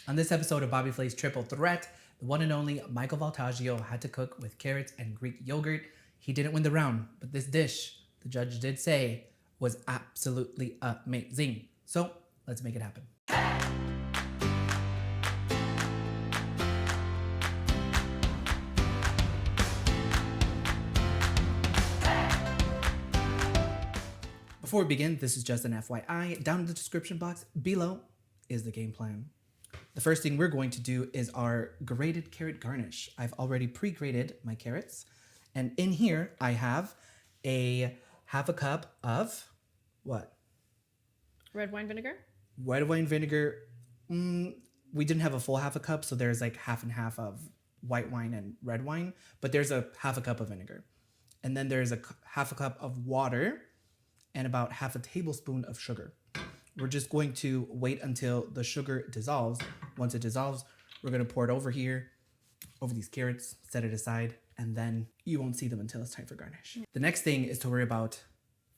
On this episode of Bobby Flay's Triple Threat, the one and only Michael Voltaggio had to cook with carrots and Greek yogurt. He didn't win the round, but this dish, the judge did say, was absolutely amazing. So let's make it happen. Before we begin, this is just an FYI. Down in the description box below is the game plan. The first thing we're going to do is our grated carrot garnish. I've already pre-grated my carrots. And in here, I have a half a cup of what? Red wine vinegar? Red wine vinegar. We didn't have a full half a cup, so there's like half and half of white wine and red wine. But there's a half a cup of vinegar. And then there's a half a cup of water and about half a tablespoon of sugar. We're just going to wait until the sugar dissolves. Once it dissolves, we're gonna pour it over here, over these carrots, set it aside, and then you won't see them until it's time for garnish. The next thing is to worry about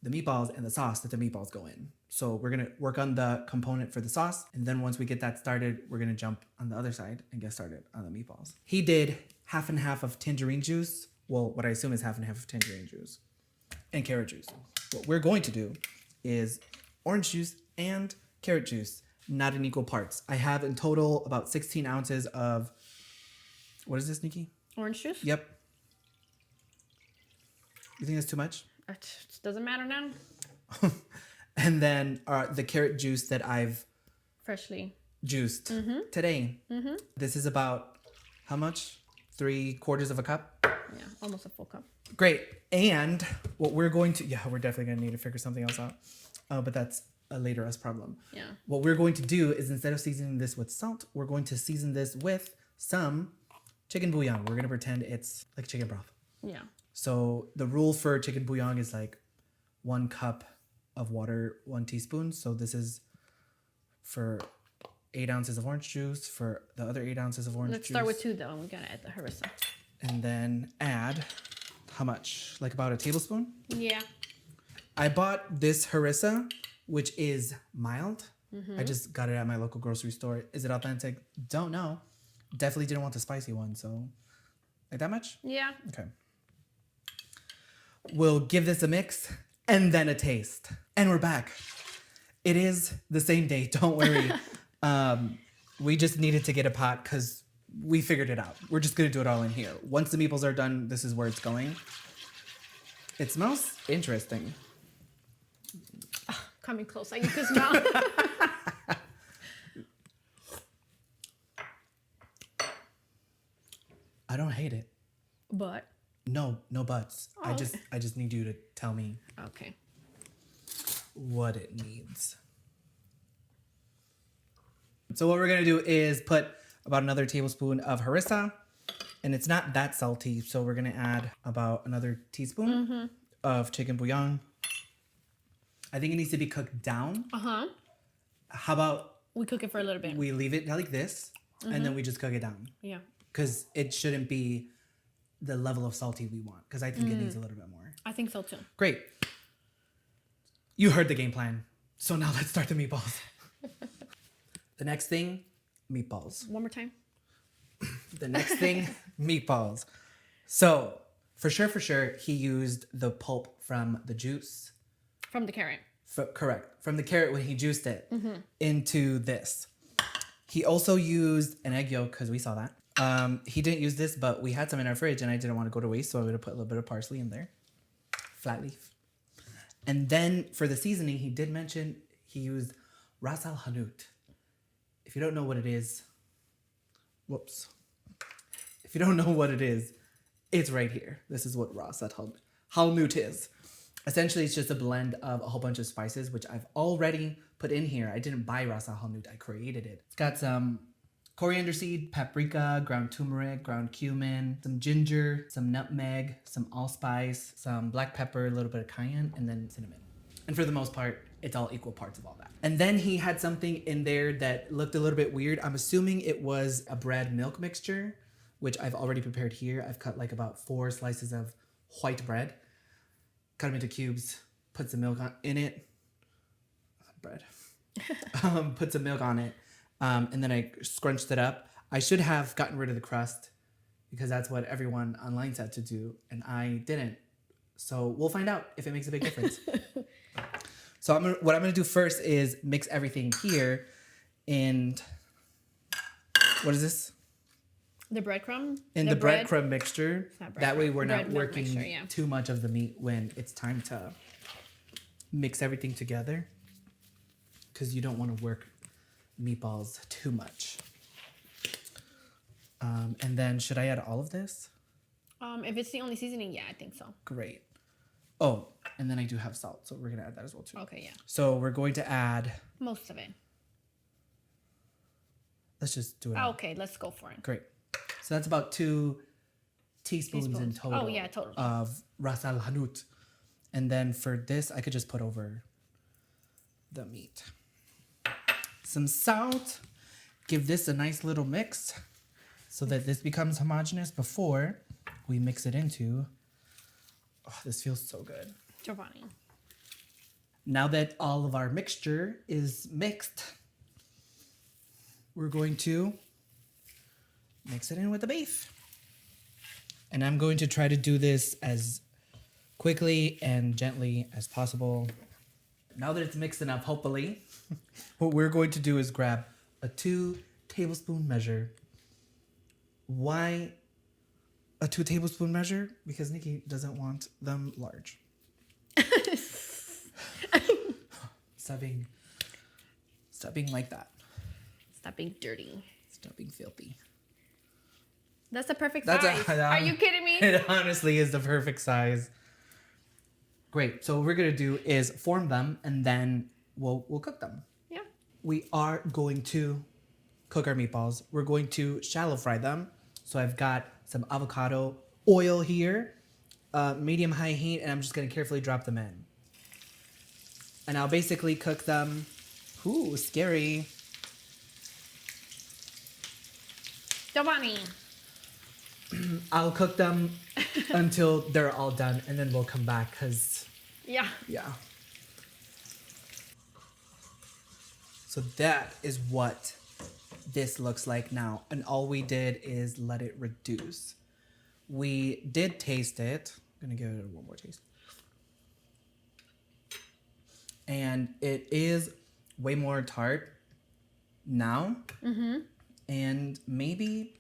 the meatballs and the sauce that the meatballs go in. So we're gonna work on the component for the sauce, and then once we get that started, we're gonna jump on the other side and get started on the meatballs. He did half and half of tangerine juice. Well, what I assume is half and half of tangerine juice and carrot juice. What we're going to do is orange juice and carrot juice, not in equal parts. I have in total about 16 ounces of, what is this, Nikki? Orange juice? Yep. You think that's too much? It doesn't matter now. And then the carrot juice that I've Freshly juiced today. This is about how much? 3/4 of a cup? Yeah, almost a full cup. Great. And what we're going to, we're definitely going to need to figure something else out. But that's a later us problem. Yeah. What we're going to do is instead of seasoning this with salt, we're going to season this with some chicken bouillon. We're going to pretend it's like chicken broth. Yeah. So the rule for chicken bouillon is like 1 cup of water, 1 teaspoon. So this is for 8 ounces of orange juice, for the other 8 ounces of orange juice. Let's start with 2 though, and we gotta add the harissa. And then add how much? Like about a tablespoon? Yeah. I bought this harissa, which is mild. I just got it at my local grocery store. Is it authentic? Don't know. Definitely didn't want the spicy one, so like that much? Yeah. Okay. We'll give this a mix and then a taste. And we're back. It is the same day, don't worry. We just needed to get a pot because we figured it out. We're just gonna do it all in here. Once the meatballs are done, this is where it's going. It smells interesting. Coming close, you can smell. I don't hate it. But No buts. Oh, I just need you to tell me okay. what it needs. So what we're gonna do is put about another tablespoon of harissa, and it's not that salty, so we're gonna add about another teaspoon of chicken bouillon. I think it needs to be cooked down. How about We cook it for a little bit. we leave it like this, and then we just cook it down? Yeah. Because it shouldn't be the level of salty we want, because I think it needs a little bit more. I think so too. Great. You heard the game plan. So now let's start the meatballs. The next thing, meatballs. One more time. The next thing, meatballs. So for sure, he used the pulp from the juice. From the carrot. Correct. From the carrot when he juiced it into this. He also used an egg yolk because we saw that. He didn't use this, but we had some in our fridge and I didn't want to go to waste, so I'm going to put a little bit of parsley in there. Flat leaf. And then for the seasoning, he did mention he used Ras Al Hanout. If you don't know what it is, whoops. If you don't know what it is, it's right here. This is what Ras Al Hanout is. Essentially, it's just a blend of a whole bunch of spices, which I've already put in here. I didn't buy Ras Al Hanout, I created it. It's got some coriander seed, paprika, ground turmeric, ground cumin, some ginger, some nutmeg, some allspice, some black pepper, a little bit of cayenne, and then cinnamon. And for the most part, it's all equal parts of all that. And then he had something in there that looked a little bit weird. I'm assuming it was a bread milk mixture, which I've already prepared here. I've cut like about 4 slices of white bread, cut them into cubes, put some milk in it. Bread. Put some milk on it, And then I scrunched it up. I should have gotten rid of the crust because that's what everyone online said to do, and I didn't. So we'll find out if it makes a big difference. So what I'm gonna do first is mix everything here, and what is this? The breadcrumb? In the breadcrumb mixture. That way we're not Bread working mixture, too much of the meat when it's time to mix everything together. Because you don't want to work meatballs too much. And then should I add all of this? If it's the only seasoning, yeah, I think so. Great. Oh, and then I do have salt, so we're gonna add that as well too. Okay, yeah. So we're going to add. Most of it. Let's just do it. Okay, let's go for it. Great. So that's about 2 teaspoons in total. Oh yeah, totally. Of ras al hanout, and then for this I could just put over the meat. Some salt. Give this a nice little mix, so that this becomes homogeneous before we mix it into. Oh, this feels so good. Giovanni. Now that all of our mixture is mixed, we're going to mix it in with the beef. And I'm going to try to do this as quickly and gently as possible. Now that it's mixed enough, hopefully, what we're going to do is grab a 2 tablespoon measure. Why a 2 tablespoon measure? Because Nikki doesn't want them large. Stop being like that. Stop being dirty. Stop being filthy. That's the perfect size. Are you kidding me? It honestly is the perfect size. Great. So what we're gonna do is form them, and then we'll cook them. Yeah. We are going to cook our meatballs. We're going to shallow fry them. So I've got some avocado oil here, medium high heat, and I'm just gonna carefully drop them in. And I'll basically cook them. Ooh, scary. Giovanni. I'll cook them until they're all done, and then we'll come back, because, Yeah. yeah. So that is what this looks like now. And all we did is let it reduce. We did taste it. I'm going to give it one more taste. And it is way more tart now. Mm-hmm. And maybe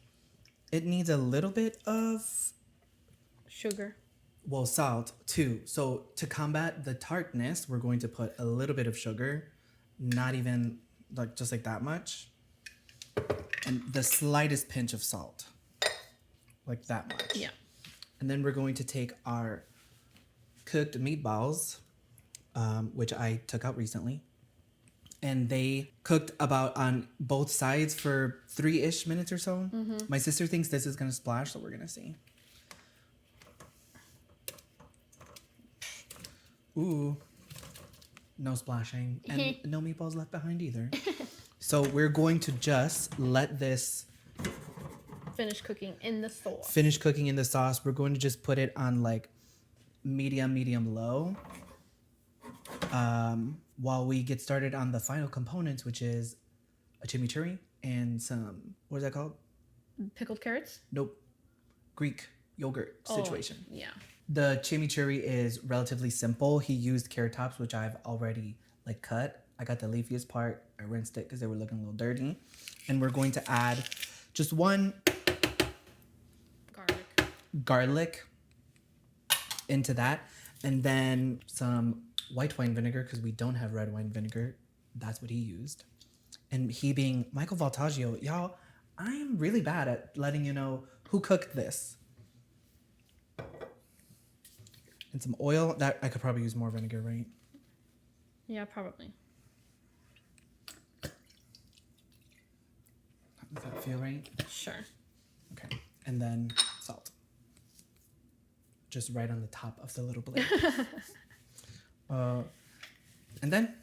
it needs a little bit of sugar. Well, salt too. So to combat the tartness, we're going to put a little bit of sugar, not even like just like that much. And the slightest pinch of salt, like that much. Yeah. And then we're going to take our cooked meatballs, which I took out recently. And they cooked about on both sides for 3-ish minutes or so. Mm-hmm. My sister thinks this is going to splash, so we're going to see. Ooh. No splashing. And no meatballs left behind either. So we're going to just let this finish cooking in the sauce. Finish cooking in the sauce. We're going to just put it on like medium low. While we get started on the final components, which is a chimichurri and some, what is that called? Pickled carrots? Nope. Greek yogurt situation. Yeah. The chimichurri is relatively simple. He used carrot tops, which I've already like cut. I got the leafiest part. I rinsed it because they were looking a little dirty. And we're going to add just 1 garlic into that. And then some white wine vinegar, because we don't have red wine vinegar. That's what he used. And he being Michael Voltaggio, y'all, I'm really bad at letting you know who cooked this. And some oil. That I could probably use more vinegar, right? Yeah, probably. Does that feel right? Sure. Okay. And then salt. Just right on the top of the little blade. And then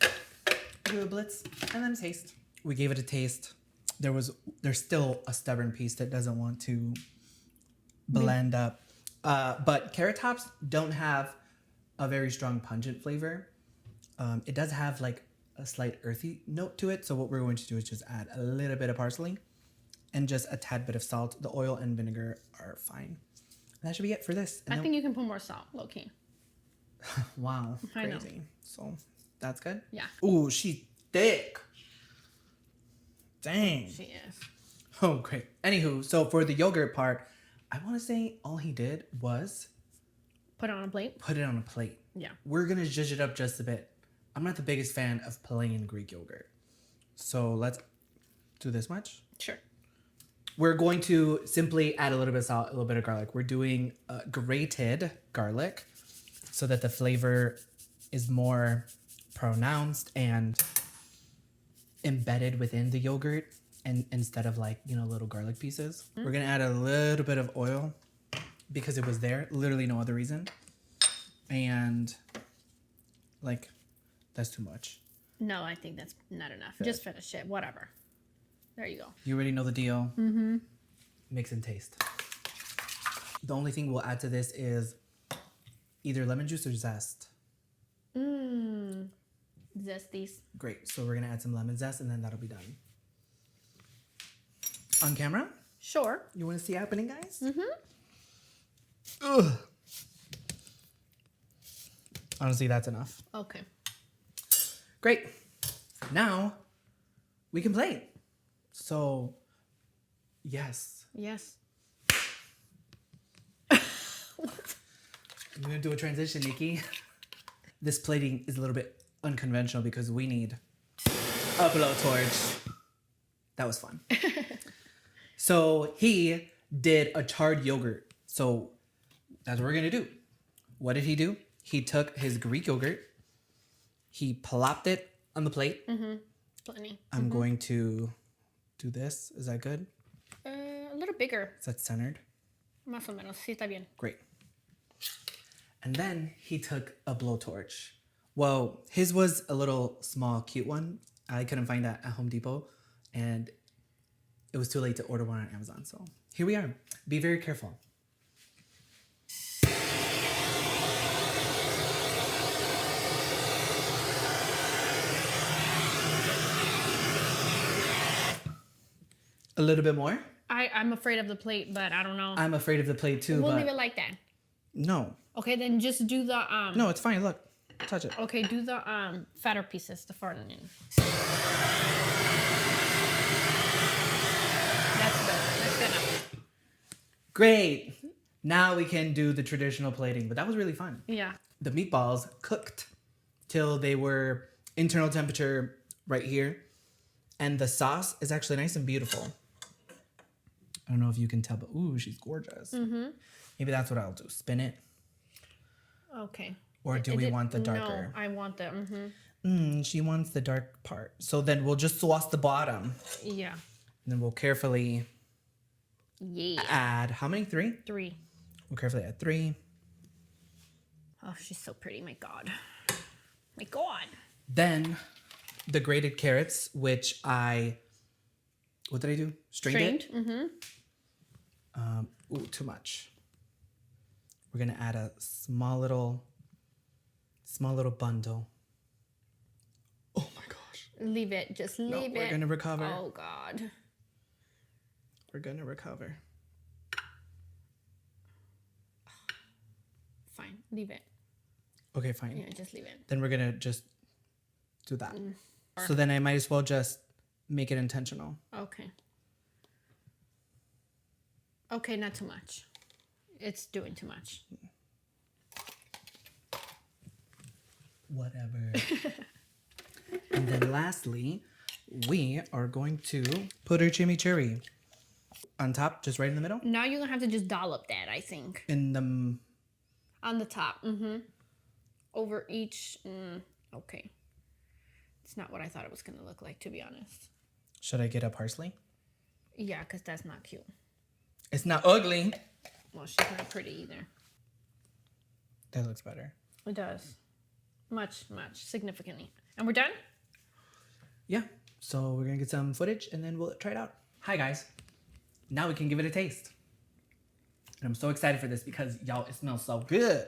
do a blitz and then taste. We gave it a taste. There's still a stubborn piece that doesn't want to blend up. But carrot tops don't have a very strong pungent flavor. It does have like a slight earthy note to it. So what we're going to do is just add a little bit of parsley and just a tad bit of salt. The oil and vinegar are fine. And that should be it for this. And I think you can put more salt, low key. Wow, I know. crazy. So that's good. Yeah. Ooh, she's thick. Dang. She is. Oh, great. Anywho, so for the yogurt part, I want to say all he did was Put it on a plate. put it on a plate. Yeah. We're going to zhuzh it up just a bit. I'm not the biggest fan of plain Greek yogurt. So let's do this much. Sure. We're going to simply add a little bit of salt, a little bit of garlic. We're doing grated garlic so that the flavor is more pronounced and embedded within the yogurt, and instead of like, little garlic pieces. We're going to add a little bit of oil because it was there, literally no other reason. And like, that's too much. No, I think that's not enough. Just finish it. Whatever. There you go. You already know the deal. Mm-hmm. Mix and taste. The only thing we'll add to this is either lemon juice or zest. Mmm. Zesties. Great. So we're going to add some lemon zest and then that'll be done. On camera? Sure. You want to see it happening, guys? Mm-hmm. Ugh. Honestly, that's enough. Okay. Great. Now we can play. So, yes. Yes. I'm going to do a transition, Nikki. This plating is a little bit unconventional because we need a blowtorch. That was fun. So he did a charred yogurt. So that's what we're going to do. What did he do? He took his Greek yogurt. He plopped it on the plate. Mm-hmm. Plenty. I'm going to do this. Is that good? A little bigger. Is that centered? Más o menos. Sí, está bien. Great. And then he took a blowtorch. Well, his was a little small, cute one. I couldn't find that at Home Depot. And it was too late to order one on Amazon. So here we are. Be very careful. A little bit more. I'm afraid of the plate, but I don't know. I'm afraid of the plate too. We'll but leave it like that. No. Okay, then just do the No, it's fine. Look, touch it. Okay, do the fatter pieces, the farther in. That's good. That's good enough. Great. Now we can do the traditional plating, but that was really fun. Yeah. The meatballs cooked till they were internal temperature right here, and the sauce is actually nice and beautiful. I don't know if you can tell, but ooh, she's gorgeous. Mm-hmm. Maybe that's what I'll do. Spin it. Okay. Or do we want the darker? No, I want the, She wants the dark part. So then we'll just sauce the bottom. Yeah. And then we'll carefully add, how many? 3? 3. We'll carefully add 3. Oh, she's so pretty. My God. My God. Then the grated carrots, which what did I do? Strained it? Mm-hmm. Ooh, too much. We're gonna add a small little bundle. Oh my gosh. Leave it. Just leave it. We're gonna recover. Oh God. We're gonna recover. Fine. Leave it. Okay, fine. Yeah, just leave it. Then we're gonna just do that. So then I might as well just make it intentional. Okay. Okay, not too much. It's doing too much. Whatever. And then lastly, we are going to put our chimichurri on top, just right in the middle. Now you're gonna have to just dollop that, I think. On the top. Mm-hmm. Over each. Okay. It's not what I thought it was gonna look like, to be honest. Should I get a parsley? Yeah, because that's not cute. It's not ugly. Well, she's not pretty either. That looks better. It does. Much, significantly. And we're done? Yeah. So we're going to get some footage and then we'll try it out. Hi, guys. Now we can give it a taste. And I'm so excited for this because, y'all, it smells so good.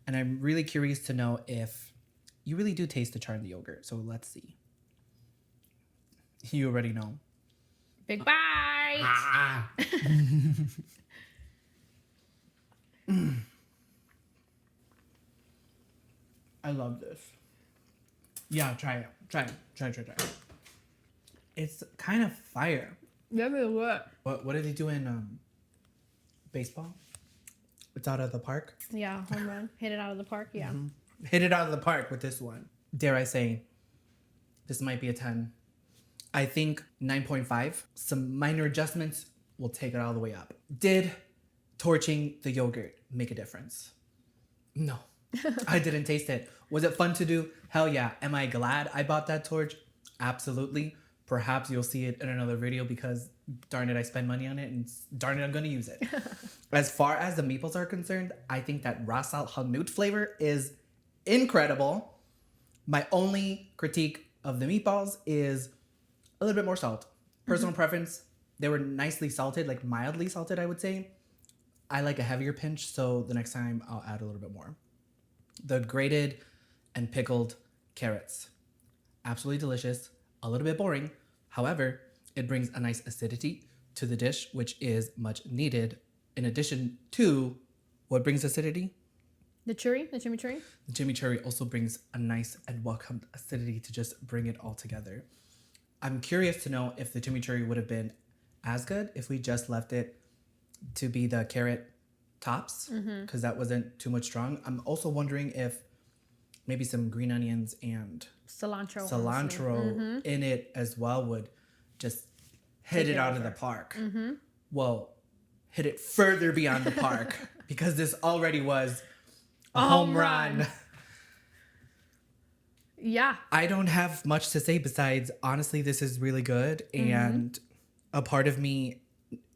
And I'm really curious to know if you really do taste the char in the yogurt. So let's see. You already know. Big bite. Ah. I love this. Yeah, try it. Try it. Try. It's kind of fire. Let me look. What do they do in baseball? It's out of the park. Yeah, home run. Hit it out of the park. Yeah. Hit it out of the park with this one. Dare I say, this might be a 10. I think 9.5. Some minor adjustments will take it all the way up. Did torching the yogurt make a difference? No. I didn't taste it. Was it fun to do? Hell yeah. Am I glad I bought that torch? Absolutely. Perhaps you'll see it in another video because darn it, I spend money on it and darn it, I'm going to use it. As far as the meatballs are concerned, I think that raw salt Hanout flavor is incredible. My only critique of the meatballs is a little bit more salt. Personal preference. They were nicely salted, like mildly salted, I would say. I like a heavier pinch, so the next time I'll add a little bit more. The grated and pickled carrots. Absolutely delicious. A little bit boring. However, it brings a nice acidity to the dish, which is much needed. In addition to what brings acidity? The chimichurri? The chimichurri also brings a nice and welcomed acidity to just bring it all together. I'm curious to know if the chimichurri would have been as good if we just left it to be the carrot tops, because that wasn't too much strong. I'm also wondering if maybe some green onions and cilantro in it as well would just hit it out of the park. Well, hit it further beyond the park because this already was a home run. Yeah. I don't have much to say besides, honestly, this is really good. And a part of me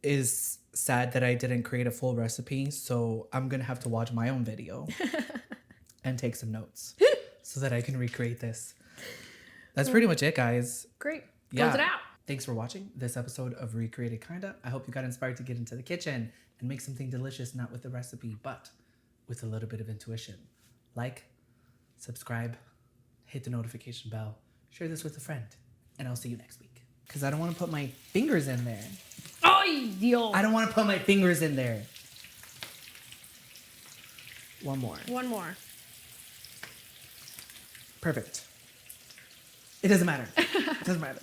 is sad that I didn't create a full recipe. So I'm going to have to watch my own video and take some notes so that I can recreate this. That's pretty much it, guys. Great. Yeah. Close it out. Thanks for watching this episode of Recreated Kinda. I hope you got inspired to get into the kitchen and make something delicious, not with a recipe, but with a little bit of intuition. Like, subscribe, hit the notification bell, share this with a friend, and I'll see you next week. Because I don't want to put my fingers in there. Ay, Dios. I don't want to put my fingers in there. One more. One more. Perfect. It doesn't matter. It doesn't matter.